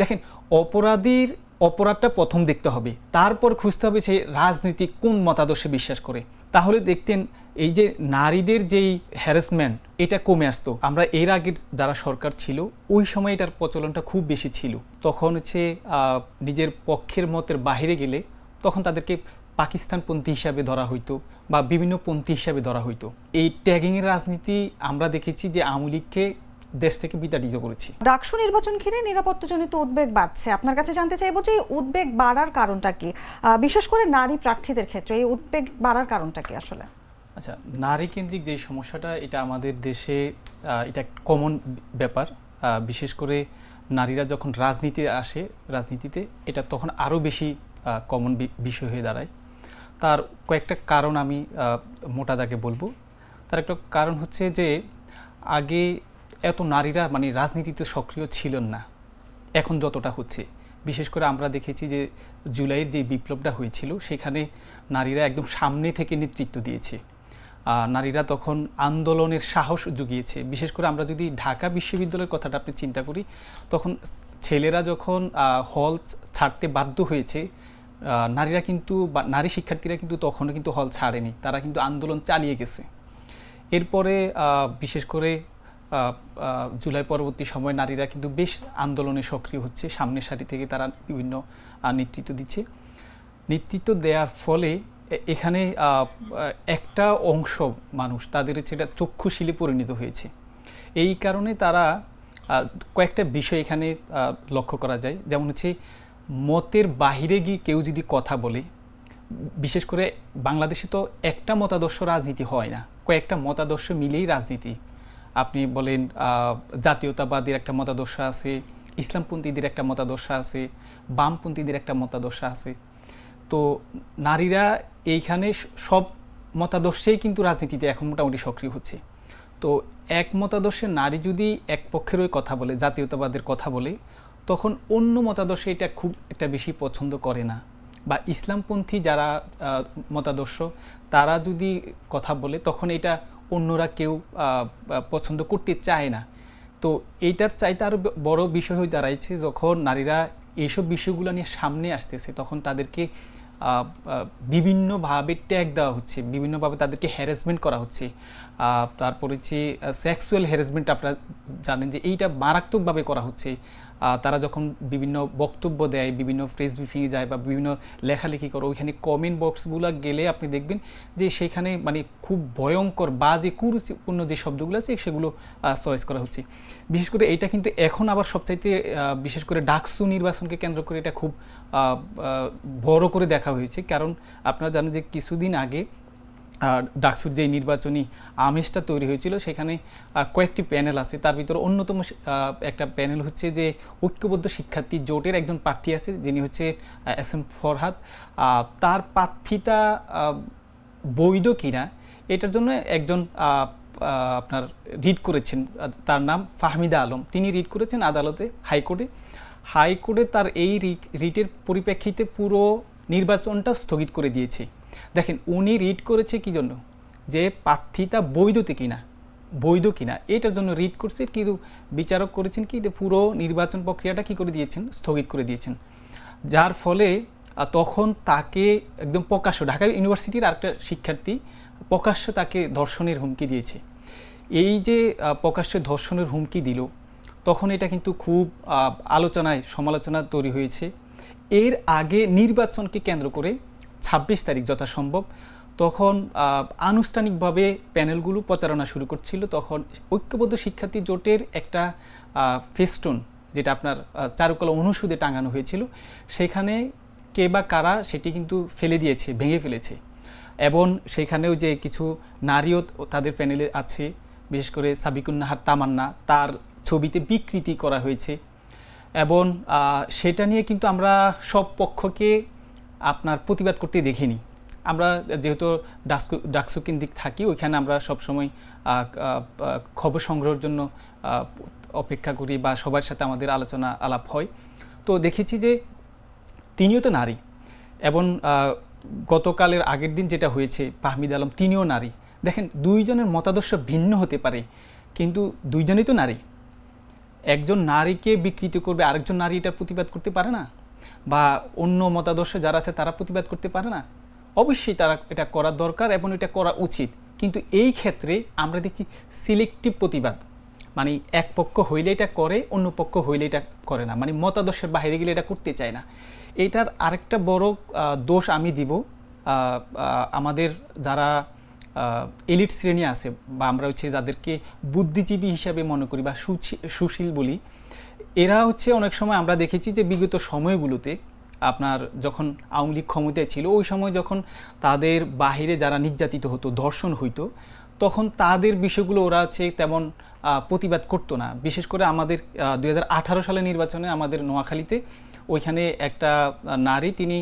দেখেন, অপরাধীর অপরাধটা প্রথম দেখতে হবে, তারপর খুঁজতে হবে সে রাজনীতি কোন মতাদর্শে বিশ্বাস করে। তাহলে দেখতেন এই যে নারীদের যেই হ্যারাসমেন্ট এটা কমে আসতো। আমরা এর আগের যারা সরকার ছিল ওই সময় এটার প্রচলনটা খুব বেশি ছিল। তখন হচ্ছে নিজের পক্ষের মতের বাহিরে গেলে তখন তাদেরকে পাকিস্তানপন্থী হিসাবে ধরা হইতো বা বিভিন্ন পন্থী হিসাবে ধরা হইতো। এই ট্যাগিংয়ের রাজনীতি আমরা দেখেছি যে আওয়ামী লীগকে দেশ থেকে বিতাড়িত করেছি। ডাকসু নির্বাচন ঘিরে নিরাপত্তাজনিত উদ্বেগ বাড়ছে। আপনার কাছে জানতে চাইবো যে উদ্বেগ বাড়ার কারণটা কি, বিশেষ করে নারী প্রার্থীদের ক্ষেত্রে এই উদ্বেগ বাড়ার কারণটা কি আসলে? আচ্ছা, নারী কেন্দ্রিক যে সমস্যাটা এটা আমাদের দেশে এটা কমন ব্যাপার। বিশেষ করে নারীরা যখন রাজনীতিতে এটা তখন আরও বেশি কমন বিষয় হয়ে দাঁড়ায়। তার কয়েকটা কারণ আমি মোটা দাগে বলবো। তার একটা কারণ হচ্ছে যে আগে এত নারীরা মানে রাজনীতিতে সক্রিয় ছিলেন না, এখন যতটা হচ্ছে। বিশেষ করে আমরা দেখেছি যে জুলাইয়ের যে বিপ্লবটা হয়েছিল সেখানে নারীরা একদম সামনে থেকে নেতৃত্ব দিয়েছে। নারীরা তখন আন্দোলনের সাহস জুগিয়েছে। বিশেষ করে আমরা যদি ঢাকা বিশ্ববিদ্যালয়ের কথাটা আপনি চিন্তা করি, তখন ছেলেরা যখন হল ছাড়তে বাধ্য হয়েছে, নারীরা কিন্তু বা নারী শিক্ষার্থীরা কিন্তু তখনও কিন্তু হল ছাড়েনি, তারা কিন্তু আন্দোলন চালিয়ে গেছে। এরপরে বিশেষ করে জুলাই পরবর্তী সময় নারীরা কিন্তু বেশ আন্দোলনে সক্রিয় হচ্ছে, সামনের সারি থেকে তারা বিভিন্ন নেতৃত্ব দিচ্ছে। নেতৃত্ব দেওয়ার ফলে এখানে একটা অংশ মানুষ তাদের সেটা চক্ষুশীলে পরিণত হয়েছে। এই কারণে তারা কয়েকটা বিষয় এখানে লক্ষ্য করা যায়। যেমন হচ্ছে মতের বাহিরে গিয়ে কেউ যদি কথা বলে, বিশেষ করে বাংলাদেশে তো একটা মতাদর্শ রাজনীতি হয় না, কয়েকটা মতাদর্শ মিলেই রাজনীতি। আপনি বলেন জাতীয়তাবাদীর একটা মতাদর্শ আছে, ইসলামপন্থীদের একটা মতাদর্শ আছে, বামপন্থীদের একটা মতাদর্শ আছে। তো নারীরা এইখানে সব মতাদর্শেই কিন্তু রাজনীতিতে এখন মোটামুটি সক্রিয় হচ্ছে। তো এক মতাদর্শের নারী যদি এক পক্ষের ওই কথা বলে, জাতীয়তাবাদের কথা বলে, তখন অন্য মতাদর্শে এটা খুব একটা বেশি পছন্দ করে না। বা ইসলামপন্থী যারা মতাদর্শ তারা যদি কথা বলে, তখন এটা অন্যরা কেউ পছন্দ করতে চায় না। তো এইটার চাইতে আরও বড় বিষয় হয়ে দাঁড়াইছে, যখন নারীরা এইসব বিষয়গুলো নিয়ে সামনে আসতেছে তখন তাদেরকে বিভিন্নভাবে ট্যাগ দেওয়া হচ্ছে, বিভিন্নভাবে তাদেরকে হ্যারাসমেন্ট করা হচ্ছে। তারপরে হচ্ছে সেক্সুয়াল হ্যারাসমেন্ট, আপনারা জানেন যে এইটা মারাত্মকভাবে করা হচ্ছে। তারা যখন বিভিন্ন বক্তব্য দেয়, বিভিন্ন প্রেস ব্রিফিংয়ে যায় বা বিভিন্ন লেখালেখি করে, ওইখানে কমেন্ট বক্সগুলো গেলে আপনি দেখবেন যে সেখানে মানে খুব ভয়ঙ্কর বা যে কুরুচিপূর্ণ যে শব্দগুলো আছে সেগুলো চয়েস করা হচ্ছে। বিশেষ করে এইটা কিন্তু এখন আবার সবচাইতে বিশেষ করে ডাকসু নির্বাচনকে কেন্দ্র করে এটা খুব বড় করে দেখা হয়েছে। কারণ আপনারা জানেন যে কিছুদিন আগে ডাকসুর যে নির্বাচনী আমেজটা তৈরি হয়েছিল, সেখানে কয়েকটি প্যানেল আছে। তার ভিতরে অন্যতম একটা প্যানেল হচ্ছে যে ঐক্যবদ্ধ শিক্ষার্থী জোটের একজন প্রার্থী আছে, যিনি হচ্ছে এস এম ফরহাদ। তার প্রার্থিতা বৈধ কিনা এটার জন্য একজন আপনার রিট করেছেন, তার নাম ফাহমিদা আলম। তিনি রিট করেছেন আদালতে, হাইকোর্টে তার এই রিটের পরিপ্রেক্ষিতে পুরো নির্বাচনটা স্থগিত করে দিয়েছে। দেখেন, উনি রিট করেছে কি জন্য? যে প্রার্থিতা বৈধ কিনা এটার জন্য রিট করছে, কিন্তু বিচারক করেছেন কি পুরো নির্বাচন প্রক্রিয়াটা কি করে দিয়েছেন, স্থগিত করে দিয়েছেন। যার ফলে তখন তাকে একদম প্রকাশ্য, ঢাকা ইউনিভার্সিটির আরেকটা শিক্ষার্থী প্রকাশ্য তাকে ধর্ষণের হুমকি দিয়েছে। এই যে প্রকাশ্যে ধর্ষণের হুমকি দিল, তখন এটা কিন্তু খুব সমালোচনা তৈরি হয়েছে। এর আগে নির্বাচনকে কেন্দ্র করে 26 তারিখ যথাসম্ভব তখন আনুষ্ঠানিকভাবে প্যানেলগুলো প্রচারণা শুরু করছিল। তখন ঐক্যবদ্ধ শিক্ষার্থী জোটের একটা ফেস্টুন, যেটা আপনার চারুকলা অনুষদে টাঙানো হয়েছিল, সেখানে কে বা কারা সেটি কিন্তু ভেঙে ফেলেছে। এবং সেখানেও যে কিছু নারীও তাদের প্যানেলে আছে, বিশেষ করে সাবিকুন নাহার তামান্না, তার ছবিতে বিকৃতি করা হয়েছে। এবং সেটা নিয়ে কিন্তু আমরা সব পক্ষকে আপনার প্রতিবাদ করতে দেখিনি। আমরা যেহেতু ডাকসু কেন্দ্রিক থাকি, ওইখানে আমরা সবসময় খবর সংগ্রহের জন্য অপেক্ষা করি বা সবার সাথে আমাদের আলাপ হয়। তো দেখেছি যে তিনিও তো নারী, এবং গতকালের আগের দিন যেটা হয়েছে ফাহমিদা আলম, তিনিও নারী। দেখেন, দুইজনের মতাদর্শ ভিন্ন হতে পারে, কিন্তু দুইজনই তো নারী। একজন নারীকে বিকৃত করবে, আরেকজন নারী এটা প্রতিবাদ করতে পারে না? বা অন্য মতাদর্শে যারা আছে তারা প্রতিবাদ করতে পারে না? অবশ্যই তারা এটা করা দরকার এবং এটা করা উচিত। কিন্তু এই ক্ষেত্রে আমরা দেখি সিলেক্টিভ প্রতিবাদ, মানে এক পক্ষ হইলে এটা করে, অন্য পক্ষ হইলে এটা করে না, মানে মতাদর্শের বাইরে গেলে এটা করতে চায় না। এটার আরেকটা বড় দোষ আমি দিব আমাদের যারা এলিট শ্রেণী আছে, বা আমরা হচ্ছে যাদেরকে বুদ্ধিজীবী হিসাবে মনে করি বা সুশীল বলি, এরা হচ্ছে অনেক সময় আমরা দেখেছি যে বিগত সময়গুলোতে আপনার যখন আওয়ামী লীগ ক্ষমতায় ছিল, ওই সময় যখন তাদের বাহিরে যারা নির্যাতিত হতো, ধর্ষণ হইতো, তখন তাদের বিষয়গুলো ওরা হচ্ছে তেমন প্রতিবাদ করতো না। বিশেষ করে আমাদের 2018 সালের নির্বাচনে আমাদের নোয়াখালীতে ওইখানে একটা নারী, তিনি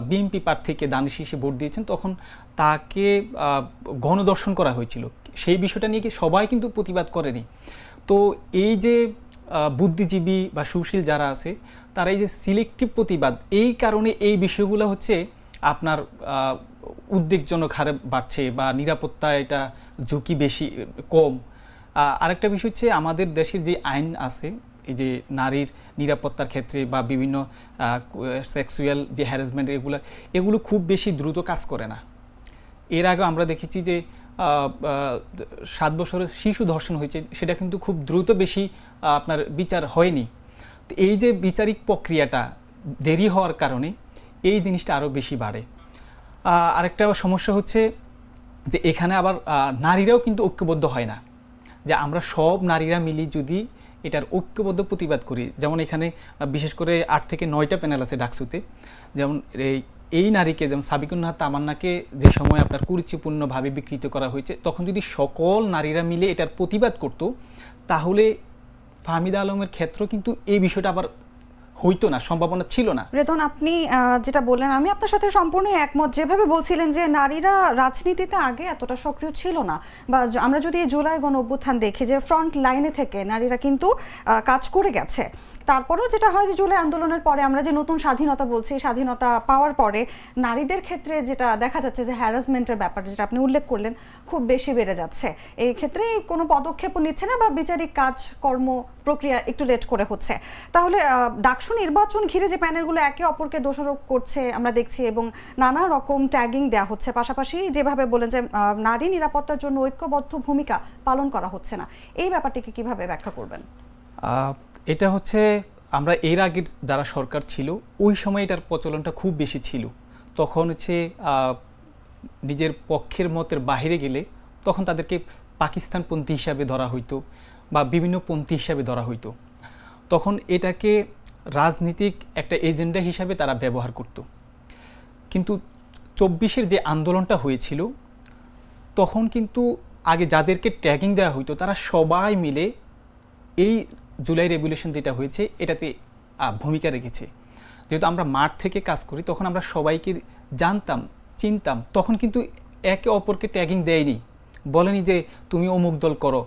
বিএনপি প্রার্থীকে দান শীষে ভোট দিয়েছেন, তখন তাকে গণধর্ষণ করা হয়েছিল। সেই বিষয়টা নিয়ে কি সবাই কিন্তু প্রতিবাদ করেনি। তো এই যে বুদ্ধিজীবী বা সুশীল যারা আছে, তারা এই যে সিলেক্টিভ প্রতিবাদ, এই কারণে এই বিষয়গুলো হচ্ছে আপনার উদ্বেগজনক হারে বাড়ছে, বা নিরাপত্তা এটা ঝুঁকি বেশি কম। আরেকটা বিষয় হচ্ছে আমাদের দেশের যে আইন আছে, এই যে নারীর নিরাপত্তার ক্ষেত্রে বা বিভিন্ন সেক্সুয়াল যে হ্যারাসমেন্ট, এগুলো খুব বেশি দ্রুত কাজ করে না। এর আগে আমরা দেখেছি যে 7 বছরের শিশু ধর্ষণ হয়েছে, সেটা কিন্তু খুব দ্রুত বেশি আপনার বিচার হয়নি। তো এই যে বিচারিক প্রক্রিয়াটা দেরি হওয়ার কারণে এই জিনিসটা আরও বেশি বাড়ে। আরেকটা সমস্যা হচ্ছে যে এখানে আবার নারীরাও কিন্তু ঐক্যবদ্ধ হয় না, যে আমরা সব নারীরা মিলি যদি এটার ঐক্যবদ্ধ প্রতিবাদ করি। যেমন এখানে বিশেষ করে 8 থেকে 9টা প্যানেল আছে ডাকসুতে, যেমন এই নারীকে, যেমন সাবিকুন্নাহার তামান্নাকে যে সময় আপনার কুরুচিপূর্ণভাবে বিকৃত করা হয়েছে, তখন যদি সকল নারীরা মিলে এটার প্রতিবাদ করত, তাহলে ফাহমিদা আলমের ক্ষেত্র কিন্তু এই বিষয়টা আবার হইতো না, সম্ভাবনা ছিল না। রেদন, আপনি যেটা বললেন আমি আপনার সাথে সম্পূর্ণ একমত। যেভাবে বলছিলেন যে নারীরা রাজনীতিতে আগে এতটা সক্রিয় ছিল না, বা আমরা যদি জুলাই গণ অভ্যুত্থান দেখি যে ফ্রন্ট লাইনে থেকে নারীরা কিন্তু কাজ করে গেছে। তারপরেও যেটা হয় যে জুলাই আন্দোলনের পরে আমরা যে নতুন স্বাধীনতা বলছি, স্বাধীনতা পাওয়ার পরে নারীদের ক্ষেত্রে যেটা দেখা যাচ্ছে যে হ্যারাসমেন্টের ব্যাপার যেটা আপনি উল্লেখ করলেন খুব বেশি বেড়ে যাচ্ছে। এই ক্ষেত্রে কোনো পদক্ষেপও নিচ্ছে না, বা বিচারিক কাজকর্ম প্রক্রিয়া একটু লেট করে হচ্ছে। তাহলে ডাকসু নির্বাচন ঘিরে যে প্যানেলগুলো একে অপরকে দোষারোপ করছে আমরা দেখছি, এবং নানা রকম ট্যাগিং দেওয়া হচ্ছে, পাশাপাশি যেভাবে বলেন যে নারী নিরাপত্তার জন্য ঐক্যবদ্ধ ভূমিকা পালন করা হচ্ছে না, এই ব্যাপারটিকে কিভাবে ব্যাখ্যা করবেন? এটা হচ্ছে আমরা এর আগের যারা সরকার ছিল ওই সময় এটার প্রচলনটা খুব বেশি ছিল। তখন হচ্ছে নিজের পক্ষের মতের বাইরে গেলে তখন তাদেরকে পাকিস্তানপন্থী হিসাবে ধরা হইতো বা বিভিন্ন পন্থী হিসাবে ধরা হইতো। তখন এটাকে রাজনীতিক একটা এজেন্ডা হিসাবে তারা ব্যবহার করত। কিন্তু 24-এর যে আন্দোলনটা হয়েছিল, তখন কিন্তু আগে যাদেরকে ট্যাগিং দেওয়া হইতো তারা সবাই মিলে এই জুলাই রেভলিউশন যেটা হয়েছে এটাতে ভূমিকা রেখেছে। যেহেতু আমরা মাঠ থেকে কাজ করি, তখন আমরা সবাইকে জানতাম, চিনতাম। তখন কিন্তু একে অপরকে ট্যাগিং দেয়নি, বলেনি যে তুমি অমুক দল করো,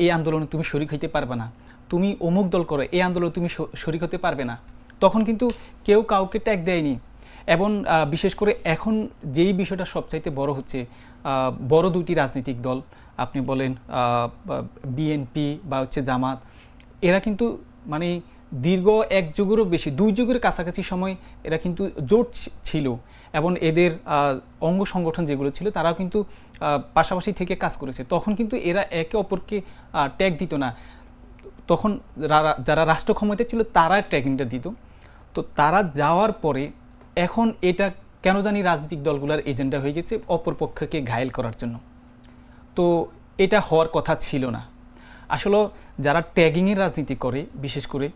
এই আন্দোলনে তুমি শরিক হইতে পারবে না, তুমি অমুক দল করো, এই আন্দোলনে তুমি শরিক হতে পারবে না। তখন কিন্তু কেউ কাউকে ট্যাগ দেয়নি। এবং বিশেষ করে এখন যেই বিষয়টা সবচাইতে বড় হচ্ছে, বড় দুটি রাজনৈতিক দল, আপনি বলেন বিএনপি বা হচ্ছে জামাত, এরা কিন্তু মানে দীর্ঘ 1 যুগেরও বেশি, 2 যুগের কাছাকাছি সময় এরা কিন্তু জোট ছিল, এবং এদের অঙ্গ সংগঠন যেগুলো ছিল তারাও কিন্তু পাশাপাশি থেকে কাজ করেছে। তখন কিন্তু এরা একে অপরকে ট্যাগ দিত না। তখন যারা রাষ্ট্র ক্ষমতায় ছিল তারা ট্যাগিংটা দিত। তো তারা যাওয়ার পরে এখন এটা কেন জানি রাজনৈতিক দলগুলোর এজেন্ডা হয়ে গেছে অপর পক্ষকে ঘায়েল করার জন্য। তো এটা হওয়ার কথা ছিল না। আসলে যারা ট্যাগিংয়ের রাজনীতি করে, বিশেষ করে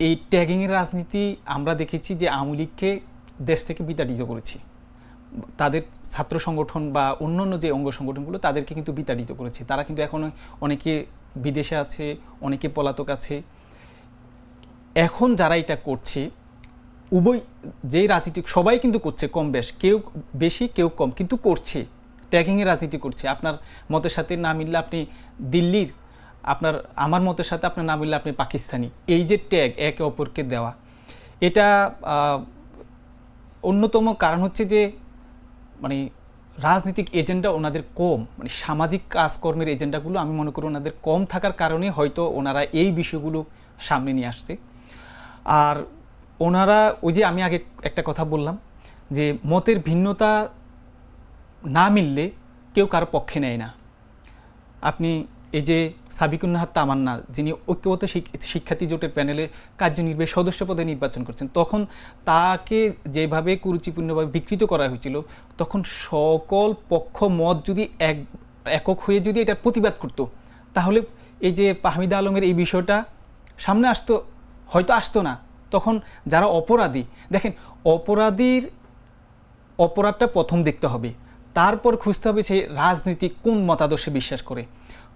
এই ট্যাগিংয়ের রাজনীতি আমরা দেখেছি যে আওয়ামী লীগকে দেশ থেকে বিতাড়িত করেছি। তাদের ছাত্র সংগঠন বা অন্যান্য যে অঙ্গ সংগঠনগুলো তাদেরকে কিন্তু বিতাড়িত করেছে। তারা কিন্তু এখন অনেকে বিদেশে আছে, অনেকে পলাতক আছে। এখন যারা এটা করছে, উভয় যেই রাজনীতি সবাই কিন্তু করছে কম বেশ, কেউ বেশি কেউ কম, কিন্তু করছে, ট্যাগিংয়ের রাজনীতি করছে। আপনার মতের সাথে না মিললে আপনি দিল্লির, আমার মতের সাথে আপনার না মিললে আপনি পাকিস্তানি। এই যে ট্যাগ একে অপরকে দেওয়া, এটা অন্যতম কারণ হচ্ছে যে মানে রাজনৈতিক এজেন্ডা ওনাদের কম, মানে সামাজিক কাজকর্মের এজেন্ডাগুলো আমি মনে করি ওনাদের কম থাকার কারণে হয়তো ওনারা এই বিষয়গুলো সামনে নিয়ে আসছে। আর ওনারা ওই যে আমি আগে একটা কথা বললাম যে মতের ভিন্নতা না মিললে কেউ কারো পক্ষে নেয় না। আপনি এই যে সাবিকুন নাহার তামান্না, যিনি ঐক্যবদ্ধ শিক্ষার্থী জোটের প্যানেলের কার্যনির্বাহী সদস্য পদে নির্বাচন করছেন, তখন তাকে যেভাবে কুরুচিপূর্ণভাবে বিকৃত করা হয়েছিল, তখন সকল পক্ষ মত যদি একক হয়ে যদি এটার প্রতিবাদ করতো, তাহলে এই যে ফাহমিদা আলমের এই বিষয়টা সামনে আসতো, হয়তো আসতো না। তখন যারা অপরাধী, দেখেন অপরাধীর অপরাধটা প্রথম দেখতে হবে, তারপর খুঁজতে হবে সে রাজনীতিক কোন মতাদর্শে বিশ্বাস করে।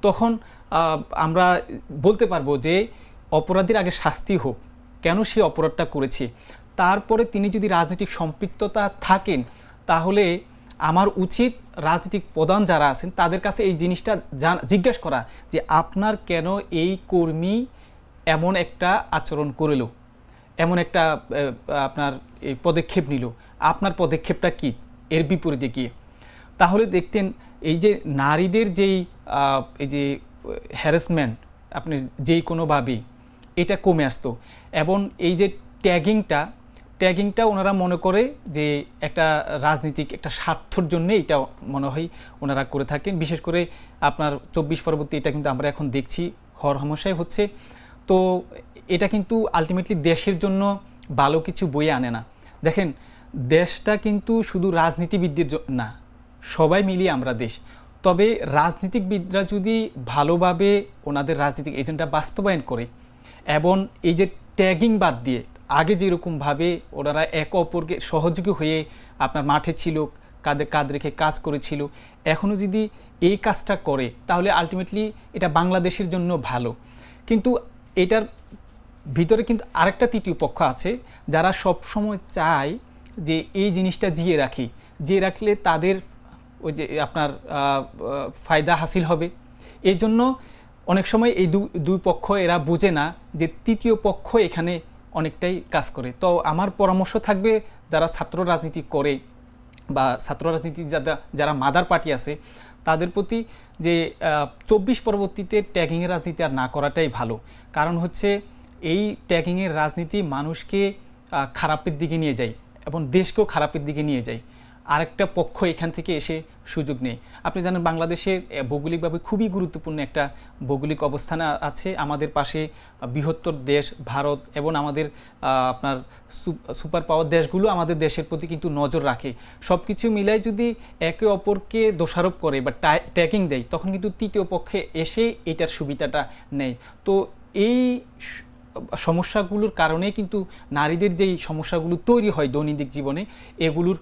তখন আমরা বলতে পারবো যে অপরাধীর আগে শাস্তি হোক, কেন সে অপরাধটা করেছে, তারপরে তিনি যদি রাজনৈতিক সম্পৃক্ততা থাকেন, তাহলে আমার উচিত রাজনৈতিক প্রধান যারা আছেন তাদের কাছে এই জিনিসটা জিজ্ঞাসা করা যে আপনার কেন এই কর্মী এমন একটা আচরণ করল, এমন একটা আপনার এই পদক্ষেপ নিল, আপনার পদক্ষেপটা কি এর বিপরীতে গিয়ে। তাহলে দেখতেন এই যে নারীদের যেই এই যে হ্যারাসমেন্ট আপনি যেই কোনোভাবেই এটা কমে আসতো। এবং এই যে ট্যাগিংটা ওনারা মনে করে যে একটা রাজনীতিক একটা স্বার্থর জন্য এটা মনে হয় ওনারা করে থাকেন। বিশেষ করে আপনার 24 পরবর্তী এটা কিন্তু আমরা এখন দেখছি হরহামেশাই হচ্ছে। তো এটা কিন্তু আলটিমেটলি দেশের জন্য ভালো কিছু বয়ে আনে না। দেখেন দেশটা কিন্তু শুধু রাজনীতিবিদদের না, সবাই মিলিয়ে আমরা দেশ। তবে রাজনীতিকবিদরা যদি ভালোভাবে ওনাদের রাজনৈতিক এজেন্ডা বাস্তবায়ন করে এবং এই যে ট্যাগিং বাদ দিয়ে আগে যেরকমভাবে ওনারা একে অপরকে সহযোগী হয়ে আপনার মাঠে ছিল, কাঁধে কাঁধ রেখে কাজ করেছিল, এখনও যদি এই কাজটা করে তাহলে আলটিমেটলি এটা বাংলাদেশের জন্য ভালো। কিন্তু এটার ভিতরে কিন্তু আরেকটা তৃতীয় পক্ষ আছে যারা সব সময় চায় যে এই জিনিসটা জিয়ে রাখলে তাদের ওই যে আপনার ফায়দা হাসিল হবে। এই জন্য অনেক সময় এই দুই পক্ষ এরা বোঝে না যে তৃতীয় পক্ষ এখানে অনেকটাই কাজ করে। তো আমার পরামর্শ থাকবে যারা ছাত্র রাজনীতি করে বা ছাত্র রাজনীতি যারা মাদার পার্টি আছে তাদের প্রতি যে 24 পরবর্তীতে ট্যাগিংয়ের রাজনীতি আর না করাটাই ভালো। কারণ হচ্ছে এই ট্যাগিংয়ের রাজনীতি মানুষকে খারাপের দিকে নিয়ে যায় এবং দেশকেও খারাপের দিকে নিয়ে যায়। আরেকটা পক্ষ এখান থেকে এসে সুযোগ নেই। আপনি জানেন বাংলাদেশের ভৌগোলিকভাবে খুবই গুরুত্বপূর্ণ একটা ভৌগোলিক অবস্থানে আছে। আমাদের পাশে বৃহত্তর দেশ ভারত এবং আমাদের আপনার সুপার পাওয়ার দেশগুলো আমাদের দেশের প্রতি কিন্তু নজর রাখে। সব কিছু মিলাই যদি একে অপরকে দোষারোপ করে বা ট্যাগিং দেয়, তখন কিন্তু তৃতীয় পক্ষে এসে এটার সুবিধাটা নেয়। তো এই সমস্যাগুলোর কারণে কিন্তু নারীদের যেই সমস্যাগুলো তৈরি হয় দৈনন্দিন জীবনে, এগুলোর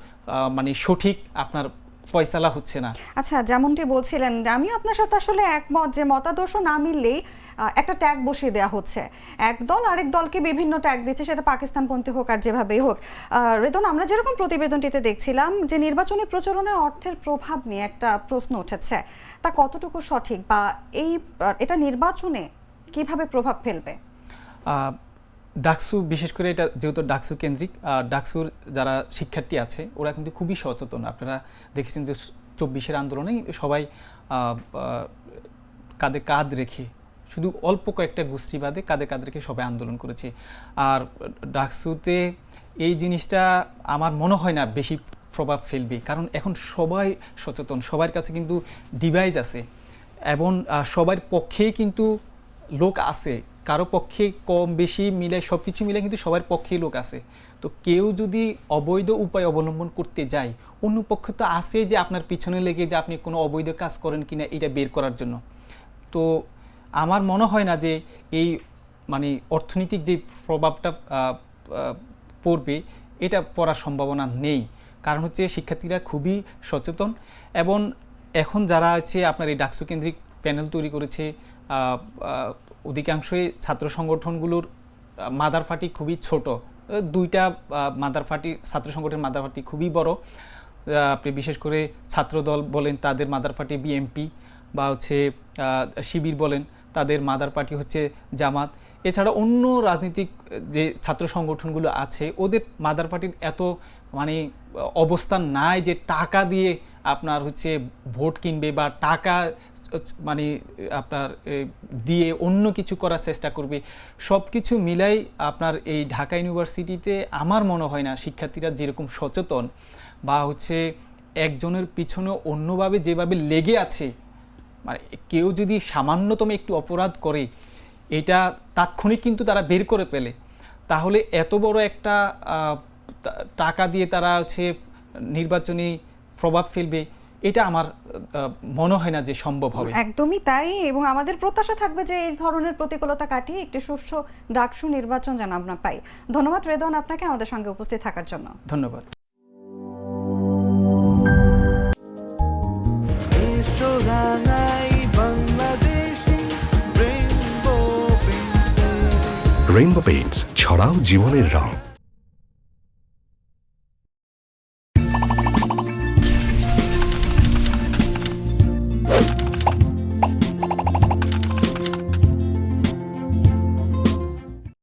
মানে সঠিক আপনার ফয়সালা হচ্ছে না। আচ্ছা, যেমনটি বলছিলেন, আমিও আপনার সাথে আসলে একমত যে মতাদর্শ না মিললেই একটা ট্যাগ বসিয়ে দেওয়া হচ্ছে, এক দল আরেক দলকে বিভিন্ন ট্যাগ দিচ্ছে, সেটা পাকিস্তানপন্থী হোক আর যেভাবেই হোক। রেদন, আমরা যেরকম প্রতিবেদনটিতে দেখছিলাম যে নির্বাচনী প্রচারণায় অর্থের প্রভাব নিয়ে একটা প্রশ্ন উঠেছে, তা কতটুকু সঠিক বা এটা নির্বাচনে কিভাবে প্রভাব ফেলবে? ডাকসু, বিশেষ করে এটা যেহেতু ডাকসু কেন্দ্রিক, ডাকসুর যারা শিক্ষার্থী আছে ওরা কিন্তু খুবই সচেতন। আপনারা দেখেছেন যে 24-এর আন্দোলনে সবাই কাঁধে কাঁধ রেখে, শুধু অল্প কয়েকটা গোষ্ঠী বাদে কাঁধে কাঁধ রেখে সবাই আন্দোলন করেছে। আর ডাকসুতে এই জিনিসটা আমার মনে হয় না বেশি প্রভাব ফেলবে, কারণ এখন সবাই সচেতন, সবার কাছে কিন্তু ডিভাইস আছে এবং সবার পক্ষেই কিন্তু লোক আছে। কারো পক্ষে কম বেশি মিলে সব কিছু মিলে কিন্তু সবার পক্ষেই লোক আছে। তো কেউ যদি অবৈধ উপায় অবলম্বন করতে যায়, অন্য পক্ষ তো আছে যে আপনার পিছনে লেগে যে আপনি কোনো অবৈধ কাজ করেন কিনা এটা বের করার জন্য। তো আমার মনে হয় না যে এই মানে অর্থনৈতিক যে প্রভাবটা পড়বে এটা পড়ার সম্ভাবনা নেই। কারণ হচ্ছে শিক্ষার্থীরা খুবই সচেতন এবং এখন যারা আছে আপনার এই ডাকসু কেন্দ্রিক প্যানেল তৈরি করেছে, অধিকাংশই ছাত্র সংগঠনগুলোর মাদার পার্টি খুবই ছোট, দুইটা মাদার পার্টি ছাত্র সংগঠনের মাদার পার্টি খুবই বড়। আপনি বিশেষ করে ছাত্রদল বলেন তাদের মাদার পার্টি বিএমপি, বা হচ্ছে শিবির বলেন তাদের মাদার পার্টি হচ্ছে জামাত। এছাড়া অন্য রাজনৈতিক যে ছাত্র সংগঠনগুলো আছে ওদের মাদার পার্টির এত মানে অবস্থান নাই যে টাকা দিয়ে আপনার হচ্ছে ভোট কিনবে বা টাকা মানে আপনার দিয়ে অন্য কিছু করার চেষ্টা করবে, সব কিছু মিলাই আপনার এই ঢাকা ইউনিভার্সিটিতে আমার মনে হয় না শিক্ষার্থীরা যেরকম সচেতন বা হচ্ছে একজনের পিছনে অন্যভাবে যেভাবে লেগে আছে, মানে কেউ যদি সামান্যতম একটু অপরাধ করে এটা তাৎক্ষণিক কিন্তু তারা বের করে ফেলে, তাহলে এত বড় একটা টাকা দিয়ে তারা হচ্ছে নির্বাচনী প্রভাব ফেলবে, এটা আমার মনে হয় না যে সম্ভব হবে। একদমই তাই, এবং আমাদের প্রত্যাশা থাকবে যে এই ধরনের প্রতিকূলতা কাটিয়ে একটি সুষ্ঠু ডাকসু নির্বাচন যেন আমরা পাই। ধন্যবাদ রেদওয়ান আপনাকে আমাদের সঙ্গে উপস্থিত থাকার জন্য। ধন্যবাদ। রেইনবো পেইন্টস, ছড়াও জীবনের রং।